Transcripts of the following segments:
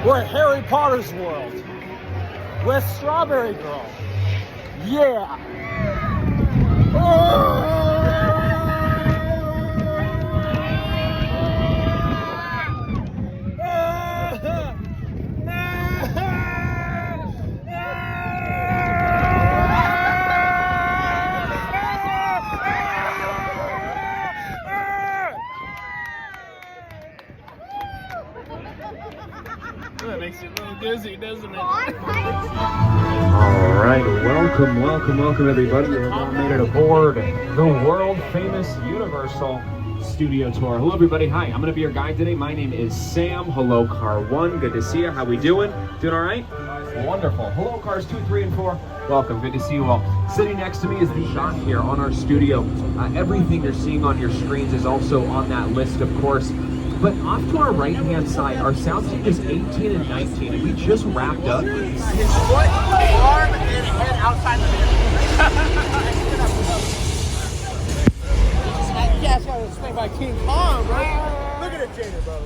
We're at Harry Potter's world with Strawberry Girl. Yeah. That makes you a little dizzy, doesn't it? All right, welcome everybody. You've all made it aboard the world-famous Universal Studio Tour. Hello everybody, hi, I'm gonna be your guide today. My name is Sam. Hello Car 1, good to see you. How we doing? Doing all right? Wonderful. Hello Cars 2, 3, and 4. Welcome, good to see you all. Sitting next to me is the shot here on our studio. Everything you're seeing on your screens is also on that list, of course. But off to our right-hand side, our sound stage is 18 and 19, and we just wrapped up. His foot, arm, and head outside the Yeah, it's got this thing by King Kong, bro. Look at it, Jada, bro.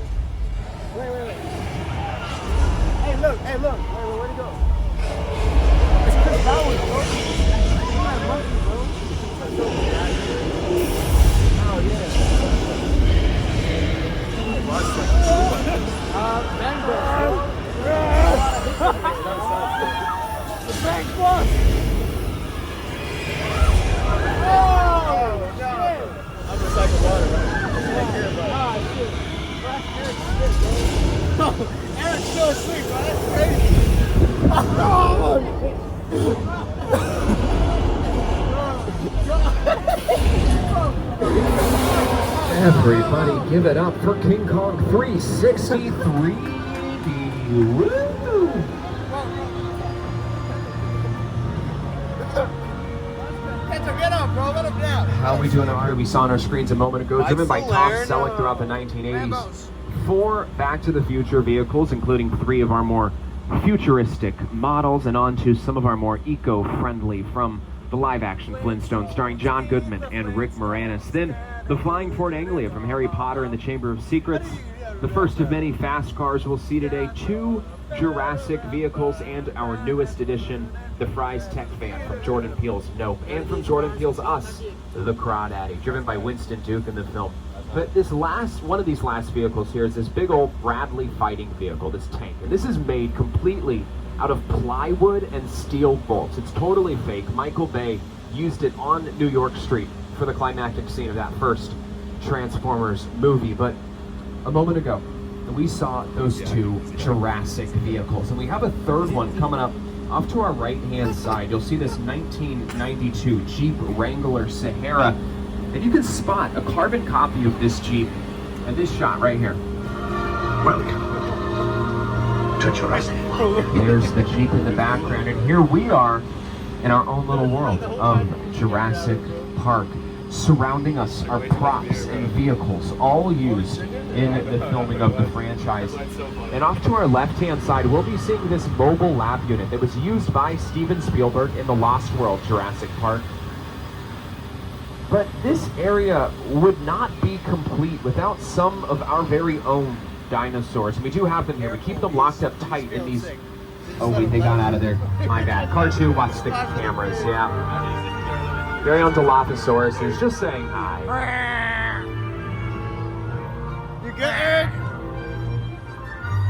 Wait. Hey, look. Wait, where'd he go? It's Chris Bowers, bro. Look at that monkey, bro. Oh, yeah. Bang Bus. The Bang Bus. Oh, shit. I'm just like a water, right? Eric's still asleep, bro. That's crazy. Everybody give it up for King Kong 363. Woo! Get up, bro. Let him down. How are we doing out here? We saw on our screens a moment ago, driven by Tom Selleck throughout the 1980s. 4 Back to the Future vehicles, including 3 of our more futuristic models, and on to some of our more eco-friendly from the live-action Flintstones, starring John Goodman and Rick Moranis. Then the Flying Ford Anglia from Harry Potter and the Chamber of Secrets. The first of many fast cars we'll see today. 2 Jurassic vehicles and our newest addition, the Fry's Tech Van from Jordan Peele's Nope, and from Jordan Peele's Us, the Crawdaddy, driven by Winston Duke in the film. But one of these last vehicles here is this big old Bradley fighting vehicle, this tank. And this is made completely out of plywood and steel bolts. It's totally fake. Michael Bay used it on New York Street for the climactic scene of that first Transformers movie. But a moment ago, we saw those 2 Jurassic vehicles, and we have a third one coming up off to our right-hand side. You'll see this 1992 Jeep Wrangler Sahara, and you can spot a carbon copy of this Jeep and this shot right here. Welcome to Jurassic. There's the Jeep in the background, and here we are in our own little world of Jurassic Park. Surrounding us are props and vehicles, all used in the filming of the franchise. And off to our left-hand side, we'll be seeing this mobile lab unit that was used by Steven Spielberg in the Lost World Jurassic Park. But this area would not be complete without some of our very own dinosaurs. And we do have them here. We keep them locked up tight in these... Oh, wait, they got out of there. My bad. Car 2, watch the cameras, yeah. Very own Dilophosaurus is just saying hi. You good, Eric?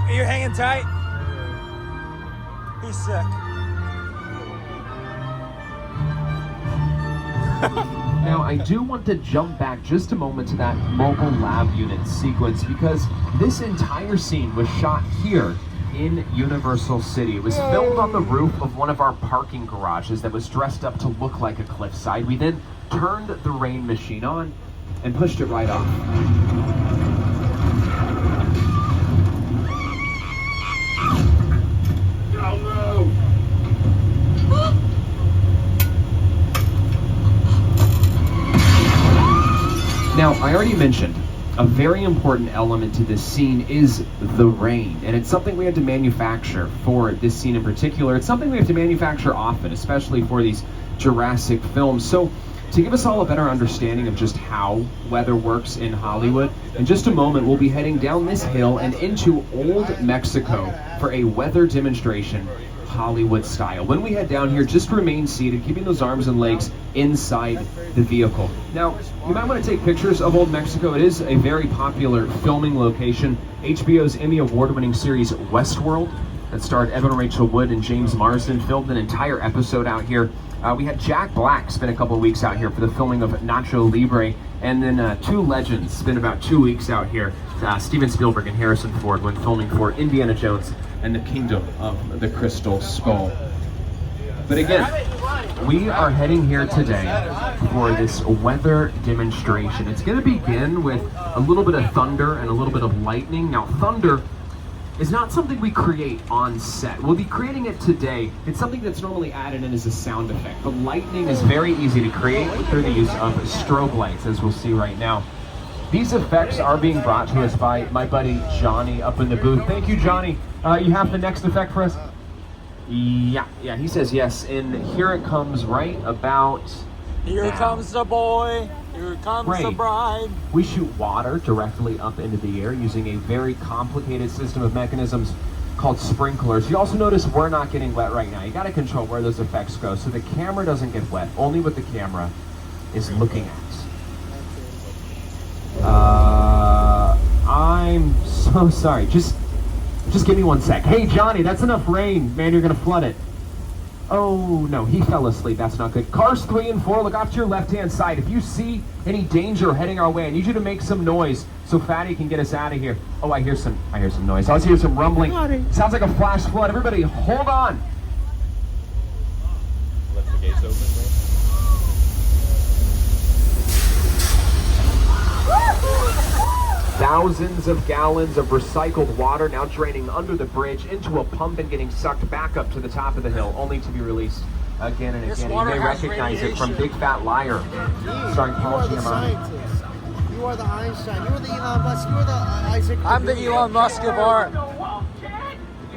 Are you hanging tight? He's sick. Now, I do want to jump back just a moment to that mobile lab unit sequence, because this entire scene was shot here in Universal City. It was filmed on the roof of one of our parking garages that was dressed up to look like a cliffside. We then turned the rain machine on and pushed it right off. Now, I already mentioned a very important element to this scene is the rain, and it's something we had to manufacture for this scene in particular. It's something we have to manufacture often, especially for these Jurassic films. So To give us all a better understanding of just how weather works in Hollywood, in just a moment we'll be heading down this hill and into Old Mexico for a weather demonstration, Hollywood style. When we head down here, just remain seated, keeping those arms and legs inside the vehicle. Now, you might want to take pictures of Old Mexico. It is a very popular filming location. HBO's Emmy Award-winning series Westworld, that starred Evan Rachel Wood and James Marsden, filmed an entire episode out here. We had Jack Black spend a couple of weeks out here for the filming of Nacho Libre, and then two legends spent about 2 weeks out here, Steven Spielberg and Harrison Ford, when filming for Indiana Jones and the Kingdom of the Crystal Skull. But again, we are heading here today for this weather demonstration. It's going to begin with a little bit of thunder and a little bit of lightning. Now, thunder is not something we create on set. We'll be creating it today. It's something that's normally added in as a sound effect. But lightning is very easy to create through the use of strobe lights, as we'll see right now. These effects are being brought to us by my buddy Johnny up in the booth. Thank you, Johnny. You have the next effect for us? Yeah, he says yes. And here it comes right about Here now. comes the boy. Here comes the bride. We shoot water directly up into the air using a very complicated system of mechanisms called sprinklers. You also notice we're not getting wet right now. You got to control where those effects go so the camera doesn't get wet. Only what the camera is looking at. I'm so sorry. Just give me 1 sec. Hey, Johnny, that's enough rain. Man, you're going to flood it. Oh, no, he fell asleep. That's not good. Cars 3 and 4, look off to your left-hand side. If you see any danger heading our way, I need you to make some noise so Fatty can get us out of here. Oh, I hear some noise. I also hear some rumbling. Sounds like a flash flood. Everybody, hold on. Let the gates open, Thousands of gallons of recycled water now draining under the bridge into a pump and getting sucked back up to the top of the hill, only to be released again and again. You may recognize it from Big Fat Liar, starring Paul Giamatti. You are the Einstein. You are the Elon Musk. You are the Isaac. I'm the Elon Musk of art. You're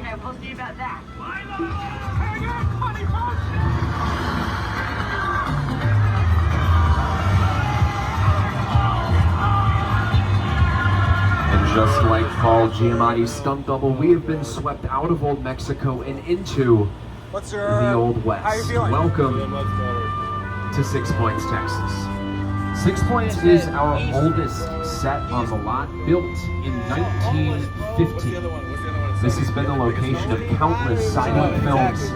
not supposed to be about that. Just like Paul Giamatti's stunt double, we have been swept out of Old Mexico and into the Old West. How you feeling? Welcome to Six Points, Texas. Six Points is our oldest set on the lot, built in 1950. This has been the location of countless silent films,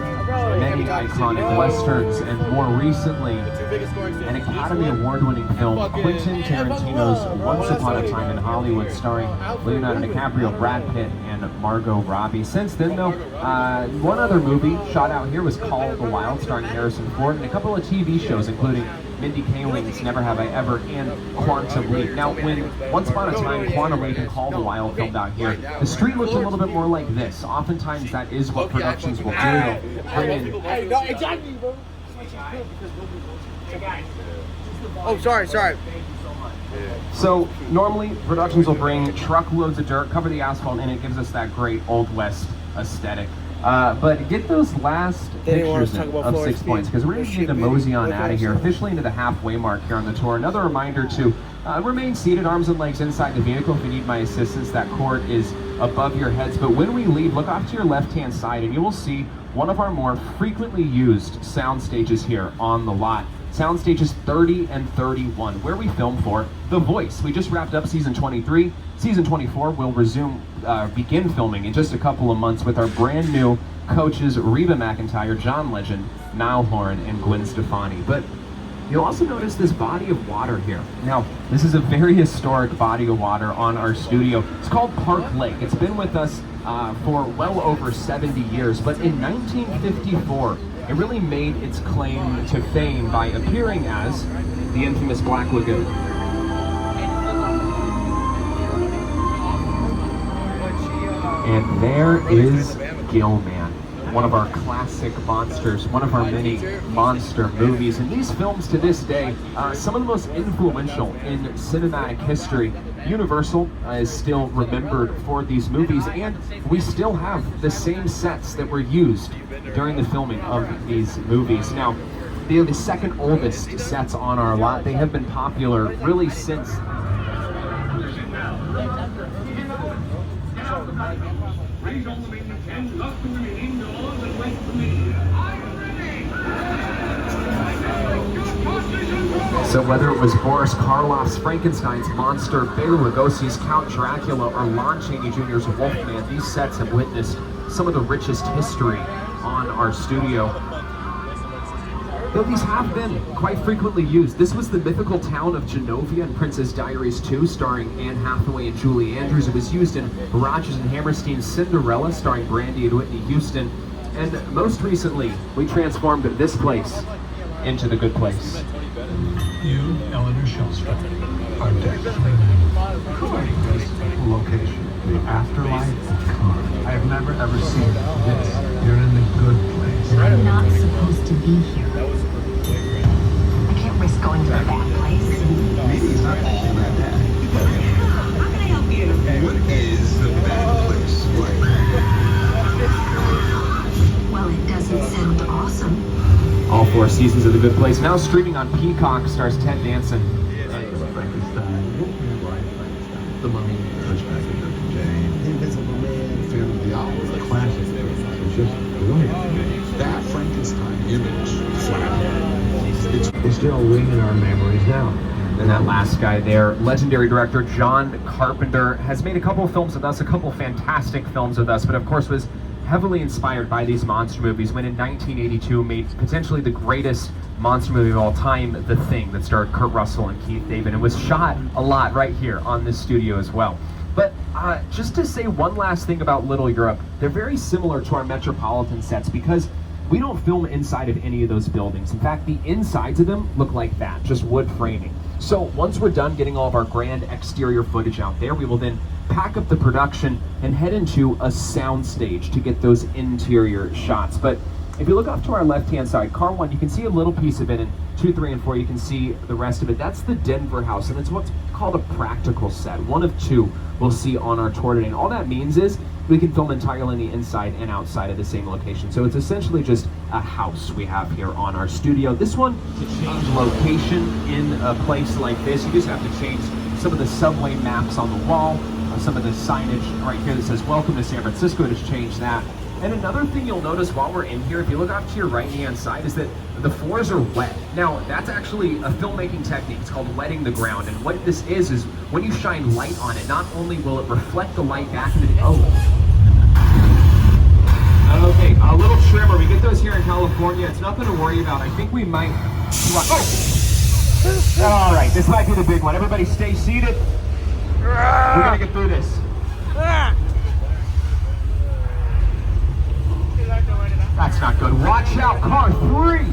many iconic westerns, and more recently, an Academy Award-winning film, Quentin Tarantino's Once Upon a Time in Hollywood, starring Leonardo DiCaprio, Brad Pitt, and Margot Robbie. Since then, though, one other movie shot out here was Call of the Wild, starring Harrison Ford, and a couple of TV shows, including Mindy Kaling's Never Have I Ever and Quantum Leap. Now, when Once Upon a Time, Quantum Leap, and Call of the Wild filmed out here, the street looked a little bit more like this. Oftentimes, that is what productions will do. They'll bring in. Hey, no, exactly, bro. Oh, sorry. So normally productions will bring truckloads of dirt, cover the asphalt, and it gives us that great Old West aesthetic. But get those last pictures of 6 Points, because we're going to need to mosey on out of here, officially into the halfway mark here on the tour. Another reminder to remain seated, arms and legs inside the vehicle. If you need my assistance, that cord is above your heads. But when we leave, look off to your left-hand side, and you will see one of our more frequently used sound stages here on the lot. Sound stages 30 and 31, where we film for The Voice. We just wrapped up season 23. Season 24 will begin filming in just a couple of months with our brand new coaches Reba McEntire, John Legend, Niall Horan, and Gwen Stefani. But you'll also notice this body of water here. Now, this is a very historic body of water on our studio. It's called Park Lake. It's been with us for well over 70 years, but in 1954, it really made its claim to fame by appearing as the infamous Black Lagoon. And there is Gilman, one of our classic monsters, one of our many monster movies. And these films to this day, some of the most influential in cinematic history. Universal is still remembered for these movies, and we still have the same sets that were used during the filming of these movies. Now, They are the second oldest sets on our lot. They have been popular really since. So whether it was Boris Karloff's Frankenstein's monster, Bela Lugosi's Count Dracula, or Lon Chaney Jr.'s Wolfman, these sets have witnessed some of the richest history on our studio. Though these have been quite frequently used. This was the mythical town of Genovia in Princess Diaries 2, starring Anne Hathaway and Julie Andrews. It was used in Rodgers and Hammerstein's Cinderella, starring Brandy and Whitney Houston. And most recently, we transformed this place into The Good Place. You, Eleanor Shellstrop, are destined for a location, the afterlife of Khan. I have never ever seen this. You're in the good place. I'm not supposed to be here. I can't risk going to a bad place. Maybe it's not all that bad. How can I help you? What is the bad place like? Well, it doesn't sound awesome. All 4 seasons of The Good Place, now streaming on Peacock, stars Ted Danson. Frankenstein, The Mummy, Hunchback of Notre Dame, Invisible Man. Fear of the Owl, the classic. It's just brilliant. That Frankenstein image, it's still ringing in our memories now. And that last guy there, legendary director John Carpenter, has made a couple films with us, a couple fantastic films with us, but of course was heavily inspired by these monster movies when in 1982 made potentially the greatest monster movie of all time, The Thing, that starred Kurt Russell and Keith David, and was shot a lot right here on this studio as well. But just to say one last thing about Little Europe, they're very similar to our Metropolitan sets because we don't film inside of any of those buildings. In fact, the insides of them look like that, just wood framing. So once we're done getting all of our grand exterior footage out there, we will then pack up the production and head into a sound stage to get those interior shots. But if you look off to our left-hand side, car 1, you can see a little piece of it, and 2, 3, and 4, you can see the rest of it. That's the Denver house, and it's what's called a practical set. 1 of 2 we'll see on our tour today. And all that means is we can film entirely on the inside and outside of the same location. So it's essentially just a house we have here on our studio. This one, to change location in a place like this, you just have to change some of the subway maps on the wall, some of the signage right here that says welcome to San Francisco, just change that. And another thing you'll notice while we're in here, if you look off to your right-hand side, is that the floors are wet. Now, that's actually a filmmaking technique. It's called wetting the ground. And what this is when you shine light on it, not only will it reflect the light back into the... Okay, a little trimmer. We get those here in California. It's nothing to worry about. I think we might... All right, this might be the big one. Everybody stay seated. We're gonna get through this. That's not good. Watch out, car 3.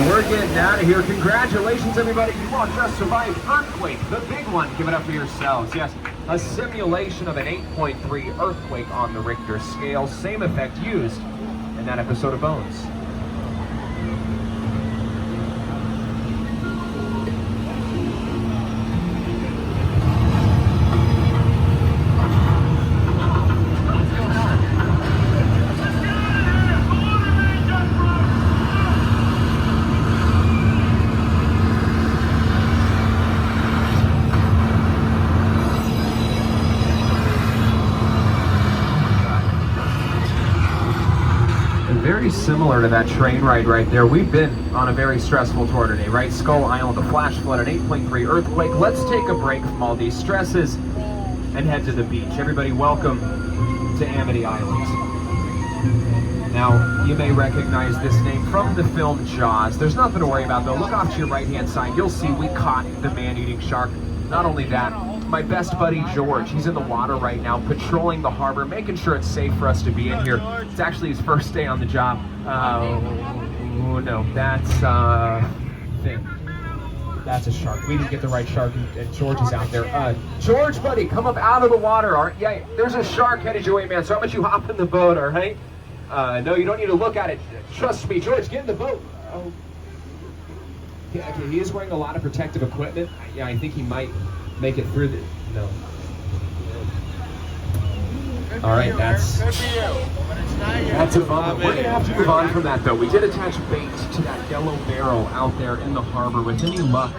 We're getting out of here. Congratulations, everybody. You all just survived Earthquake, the big one. Give it up for yourselves. Yes, a simulation of an 8.3 earthquake on the Richter scale. Same effect used in that episode of Bones. very similar to that train ride right there. We've been on a very stressful tour today, right? Skull Island, a flash flood, an 8.3 earthquake. Let's take a break from all these stresses and head to the beach. Everybody, welcome to Amity Island. Now, you may recognize this name from the film Jaws. There's nothing to worry about though. Look off to your right-hand side. You'll see we caught the man-eating shark. Not only that, my best buddy George, he's in the water right now, patrolling the harbor, making sure it's safe for us to be in here. It's actually his first day on the job. Oh no, that's Finn. That's a shark. We didn't get the right shark, and George is out there. George, buddy, come up out of the water. Yeah, there's a shark headed your way, man. So how about you hop in the boat, all right? No, you don't need to look at it. Trust me, George, get in the boat. Oh. Yeah, okay, he is wearing a lot of protective equipment. Yeah, I think he might make it through the... No. All right, that's a bummer. We're going to have to move on from that, though. We did attach bait to that yellow barrel out there in the harbor. With any luck,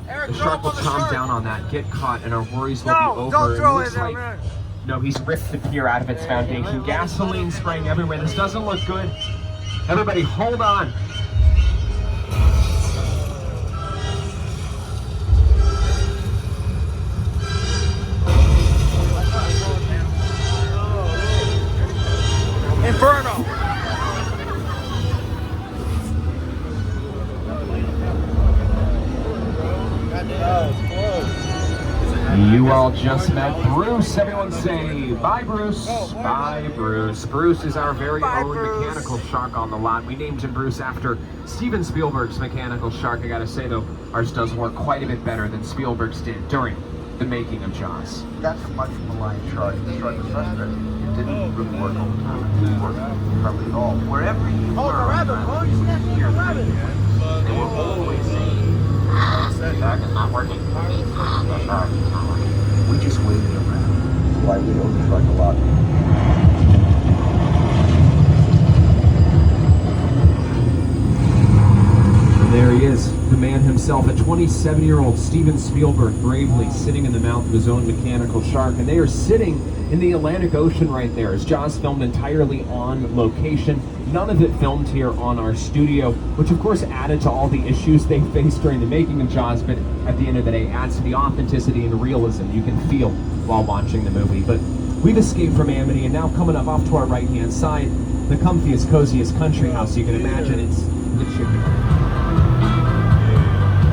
the shark will chomp down on that, get caught, and our worries will be over. Don't throw it like, no, he's ripped the pier out of its foundation. Gasoline spraying everywhere. This doesn't look good. Everybody, hold on. Inferno! You all just met Bruce. Everyone say bye, Bruce. Bye, Bruce. Bruce is our very own mechanical shark on the lot. We named him Bruce after Steven Spielberg's mechanical shark. I gotta say though, ours does work quite a bit better than Spielberg's did during the making of Jaws. That's much maligned charge. The shark was frustrated. It didn't really work all the time. It didn't work hardly at all. Wherever you Oh, the rabbit, bro. You snatched the rabbit. they were always saying, the shark is not working. The shark is not working. We just waited around. That's why we owe the shark a lot. And there he is, the man himself, a 27-year-old Steven Spielberg, bravely sitting in the mouth of his own mechanical shark. And they are sitting in the Atlantic Ocean right there, as Jaws filmed entirely on location. None of it filmed here on our studio, which of course added to all the issues they faced during the making of Jaws, but at the end of the day adds to the authenticity and realism you can feel while watching the movie. But we've escaped from Amity, and now coming up off to our right-hand side, the comfiest, coziest country house you can imagine. It's the chicken.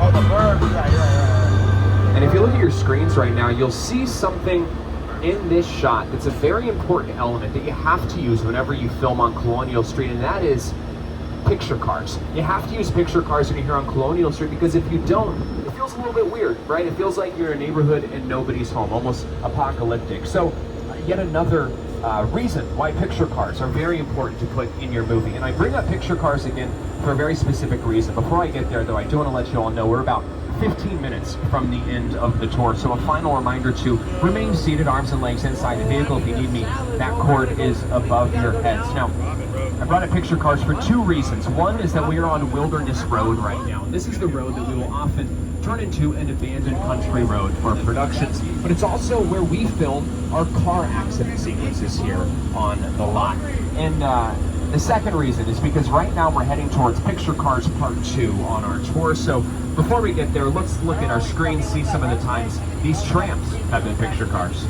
Oh, the bird. Right. And if you look at your screens right now, you'll see something in this shot that's a very important element that you have to use whenever you film on Colonial Street, and that is picture cars. You have to use picture cars when you're here on Colonial Street, because if you don't, it feels a little bit weird, right? It feels like you're in a neighborhood and nobody's home, almost apocalyptic. So yet another reason why picture cars are very important to put in your movie. And I bring up picture cars again for a very specific reason. Before I get there though, I do want to let you all know we're about 15 minutes from the end of the tour. So a final reminder to remain seated, arms and legs inside the vehicle. If you need me, that cord is above your heads. Now, I brought up picture cars for two reasons. One is that we are on Wilderness Road right now. This is the road that we will often turn into an abandoned country road for productions, but it's also where we film our car accident sequences here on the lot. And the second reason is because right now we're heading towards Picture Cars Part 2 on our tour. So before we get there, let's look at our screen, see some of the times these tramps have been picture cars.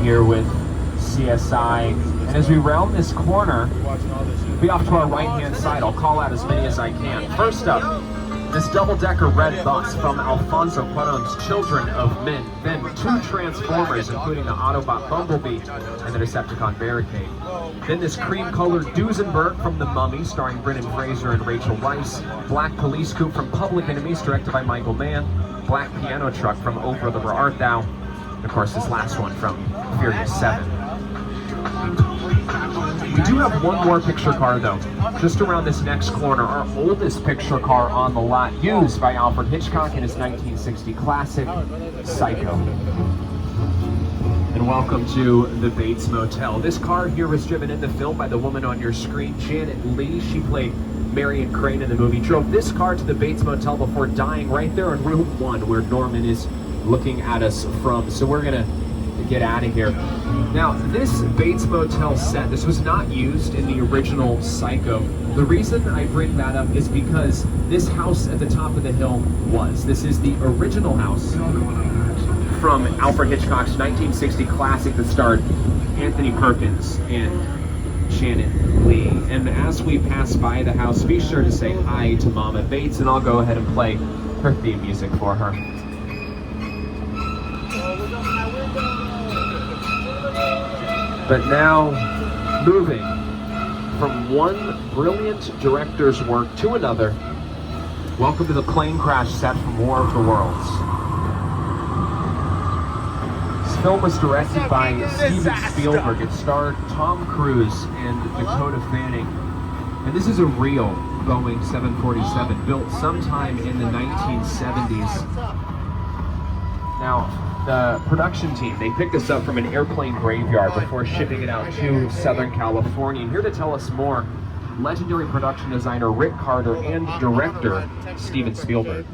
Here with CSI, and as we round this corner, be off to our right-hand side. I'll call out as many as I can. First up, this double-decker red bus from Alfonso Cuarón's Children of Men. Then two Transformers, including the Autobot Bumblebee and the Decepticon Barricade. Then this cream-colored Duesenberg from The Mummy, starring Brendan Fraser and Rachel Weisz. Black police coupe from Public Enemies, directed by Michael Mann. Black piano truck from Oh Brother Where Art Thou. And of course, this last one from Furious 7. We do do have one more picture car though, just around this next corner, our oldest picture car on the lot, used by Alfred Hitchcock in his 1960 classic, Psycho. And welcome to the Bates Motel. This car here was driven in the film by the woman on your screen, Janet Leigh. She played Marion Crane in the movie, drove this car to the Bates Motel before dying right there in room 1 where Norman is looking at us from. So we're gonna get out of here. Now, this Bates Motel set, this was not used in the original Psycho. The reason I bring that up is because this house at the top of the hill was. This is the original house from Alfred Hitchcock's 1960 classic that starred Anthony Perkins and Janet Leigh. And as we pass by the house, be sure to say hi to Mama Bates, and I'll go ahead and play her theme music for her. But now, moving from one brilliant director's work to another, welcome to the plane crash set from War of the Worlds. This film was directed by Steven Spielberg. It starred Tom Cruise and Dakota Fanning. And this is a real Boeing 747 built sometime in the 1970s. Now, the production team, they picked this up from an airplane graveyard before shipping it out to Southern California. And here to tell us more, legendary production designer Rick Carter and director Steven Spielberg.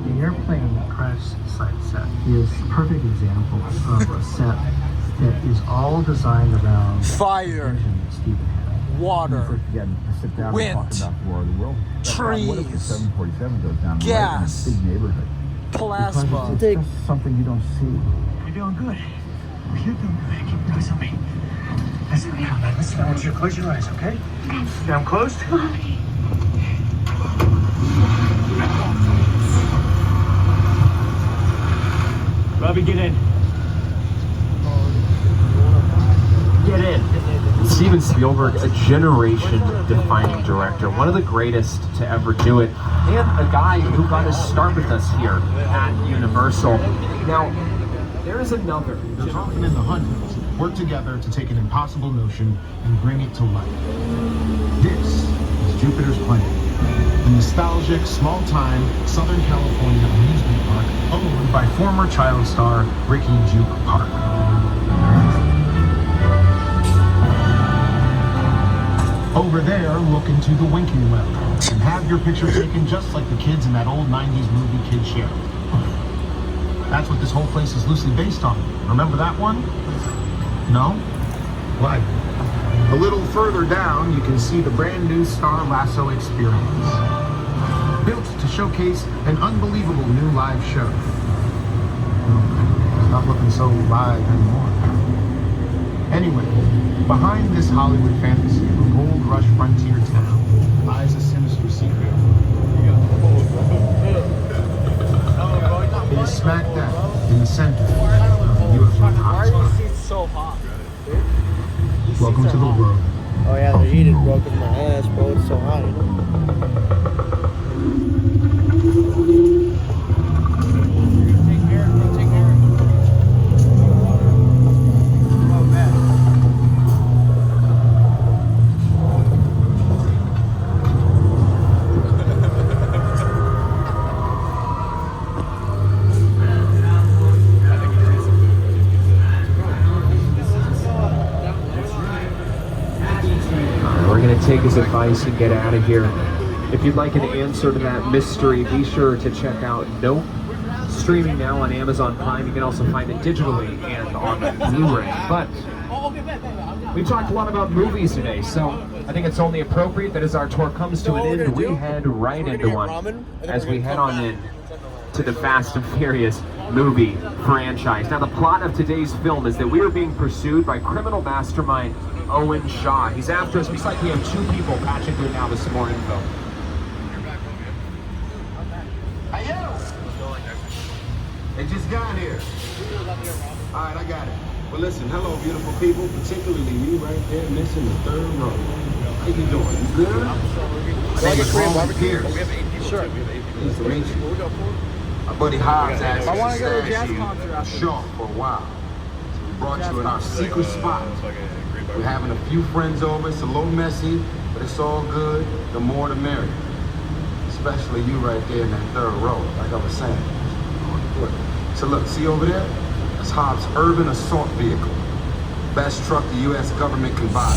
The airplane crash site set is a perfect example of a set that is all designed around Fire, Steven had. water, wind, trees, gas, plasma. It's just something you don't see. You're doing good. You're doing good. Keep your eyes on me. Listen, now, listen, I want you to close your eyes, okay? Now I'm closed. Robbie, get in. Get in. Steven Spielberg, a generation-defining director, one of the greatest to ever do it, and a guy who got his start with us here at Universal. Now, there is another. They're often in the hundreds, work together to take an impossible notion and bring it to life. This is Jupiter's Planet, a nostalgic, small-time Southern California amusement park owned by former child star Ricky Juke Park. Over there, look into the winking well and have your picture taken just like the kids in that old 90s movie Kid Show. That's what this whole place is loosely based on. Remember that one? No? Why? A little further down, you can see the brand new Star Lasso Experience. Built to showcase an unbelievable new live show. It's not looking so live anymore. Anyway, behind this Hollywood fantasy of a gold rush frontier town lies a sinister secret. It is smack dab in the center of the UFO hotspot. It's so hot. Welcome to the world. Oh yeah, the heat is broken my ass, bro. It's so hot, you know? Take his advice and get out of here. If you'd like an answer to that mystery, be sure to check out Nope, streaming now on Amazon Prime. You can also find it digitally and on Blu-ray. But we talked a lot about movies today, so I think it's only appropriate that as our tour comes to an end, we head right into one as we head on in to the Fast and Furious movie franchise. Now, the plot of today's film is that we are being pursued by criminal mastermind Owen Shaw. He's after us. Looks like we have 2 people patching through now with some more info. Hey, yo! They just got here. All right, I got it. Well, listen, hello, beautiful people, particularly you right there missing the 3rd row. How you doing? You good? My name is Ron Pierce. Sure. Nice to meet you. My buddy Hobbs asked me to stay here short for a while. brought you in our secret spot. We're having a few friends over. It's a little messy, but it's all good. The more the merrier. Especially you right there in that third row, like I was saying. So look, see over there? That's Hobbs' urban assault vehicle. Best truck the U.S. government can buy.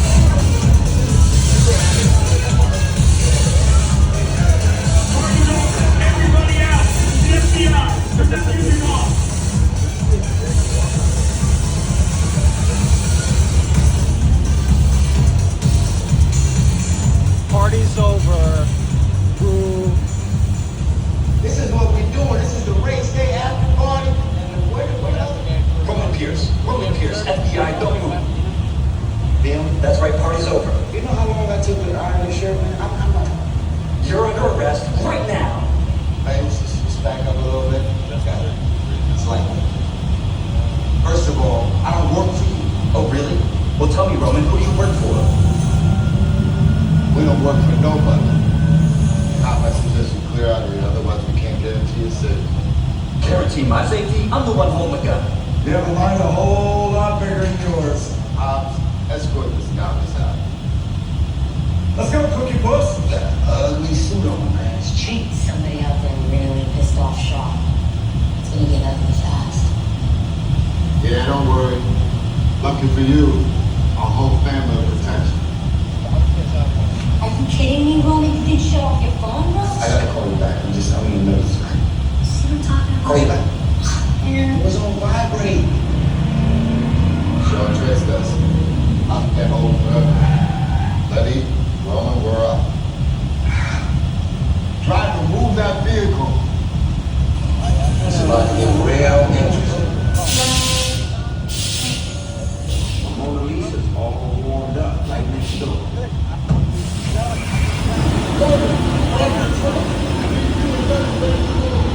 Everybody out! The FBI! Turn that music off! Party's over. Boo. This is what we're doing. This is the race day after party. And what else? Roman Pierce, FBI, don't move. Bill, that's right, party's over. You know how long I took to iron this shirt, man? I'm not. You're under arrest right now. Hey, let's just back up a little bit. Got it. It's like, first of all, I don't work for you. Oh, really? Well, tell me, Roman, who do you work for? We don't work for nobody. Not my suggestion clear out of here, otherwise we can't get into your city. Guarantee my safety? I'm the one holding the gun. You have a mind a whole lot bigger than yours. Escort this guy out. Let's go, Cookie Puss. That ugly suit on, man. It's cheap. Somebody out there really pissed off Shaw. It's gonna get ugly fast. Yeah, don't worry. Lucky for you, our whole family will protect you. Are you kidding me, Roman? You didn't shut off your phone, bro? I gotta call you back. I'm in the middle of something. See what I'm talking about? Call you back. Man. It was on vibrate. Shaw traced us. I'm over. Letty, Roman, we're up. Driver, move that vehicle. It's about to get real interesting. Mona Lisa's all warmed up, right next door.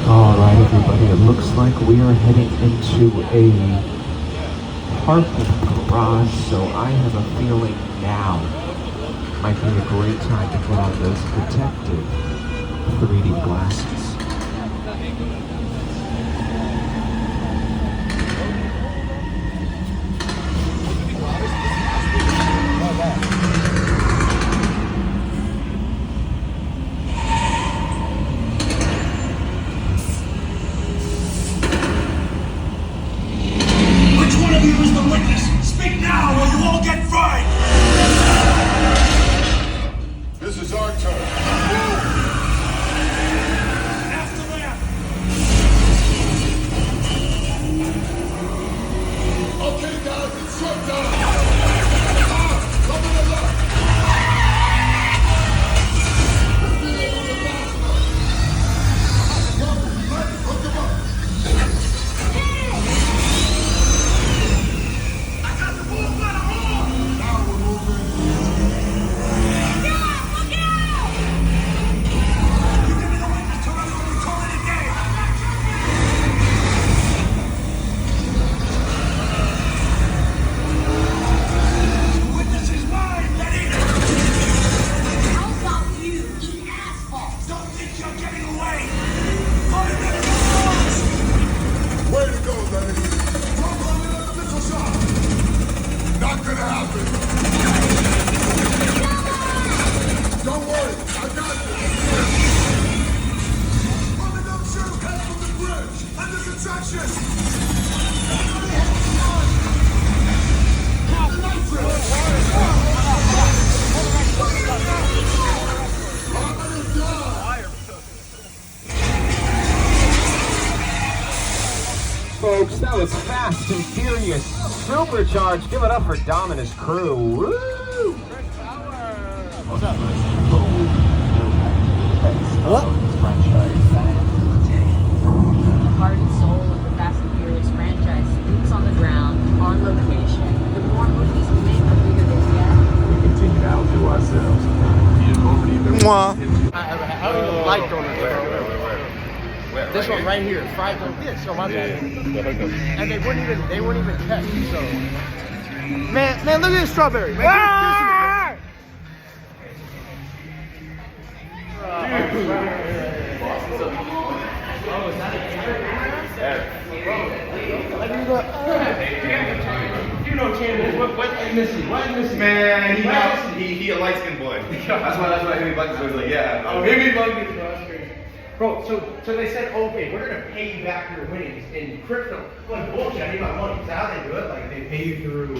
All right, everybody, it looks like we are heading into a parking garage, so I have a feeling now might be a great time to put on those protective 3D glasses. Which one of you is the witness? Speak now or you all get fried! This is our turn. After that! Okay, guys, it's showtime. Come to the left. Hook him up. I got the bull by the horn! Now we're moving. You give me the witness to us when we call it a game! The witness is mine, Letty! How about you eat asphalt? Don't think you're getting away! Put him in the box! Way to go, Lenny. Don't run another missile shot. Not gonna happen. Don't worry, I got this. Running up shoes, head from the bridge! Under construction! Folks, that was Fast and Furious Supercharged. Give it up for Dom and his crew. Woo! What? The heart and soul of the Fast and Furious franchise, boots on the ground, on location. The more movies we make, the bigger they get. We continue to outdo ourselves. Mwah. I don't even like donuts. This one right here, fried donuts. Yeah, so my bad. And they wouldn't even test. So, man, look at this strawberry. Man, give it to me. know Chandler. What are you missing? What are you missing? Man, he a light skinned boy. That's why Himmy Buckets was like, yeah. Oh, Himmy Buckets, bro. That's crazy. Bro, so they said, okay, we're gonna pay you back your winnings in crypto. Like bullshit, I need my money. Is that how they do it? Like they pay you through